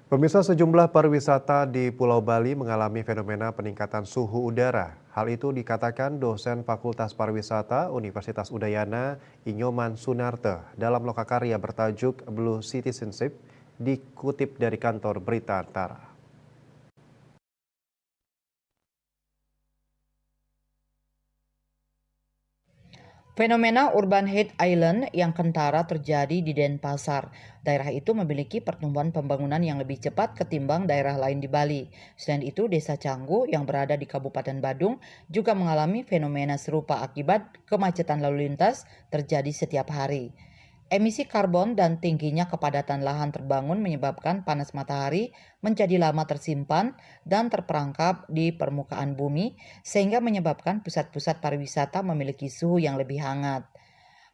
Pemirsa, sejumlah pariwisata di Pulau Bali mengalami fenomena peningkatan suhu udara. Hal itu dikatakan dosen Fakultas Pariwisata Universitas Udayana, Inyoman Sunarte, dalam lokakarya bertajuk Blue Citizenship, dikutip dari kantor Berita Antara. Fenomena urban heat island yang kentara terjadi di Denpasar. Daerah itu memiliki pertumbuhan pembangunan yang lebih cepat ketimbang daerah lain di Bali. Selain itu, Desa Canggu yang berada di Kabupaten Badung juga mengalami fenomena serupa akibat kemacetan lalu lintas terjadi setiap hari. Emisi karbon dan tingginya kepadatan lahan terbangun menyebabkan panas matahari menjadi lama tersimpan dan terperangkap di permukaan bumi, sehingga menyebabkan pusat-pusat pariwisata memiliki suhu yang lebih hangat.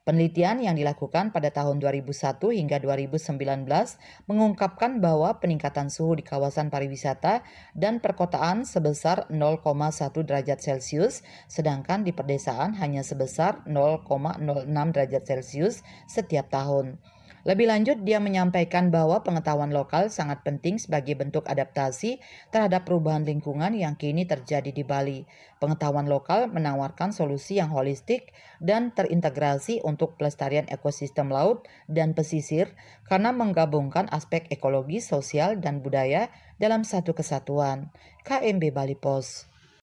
Penelitian yang dilakukan pada tahun 2001 hingga 2019 mengungkapkan bahwa peningkatan suhu di kawasan pariwisata dan perkotaan sebesar 0,1 derajat Celcius, sedangkan di pedesaan hanya sebesar 0,06 derajat Celcius setiap tahun. Lebih lanjut, dia menyampaikan bahwa pengetahuan lokal sangat penting sebagai bentuk adaptasi terhadap perubahan lingkungan yang kini terjadi di Bali. Pengetahuan lokal menawarkan solusi yang holistik dan terintegrasi untuk pelestarian ekosistem laut dan pesisir karena menggabungkan aspek ekologi, sosial, dan budaya dalam satu kesatuan. KMB Bali Pos.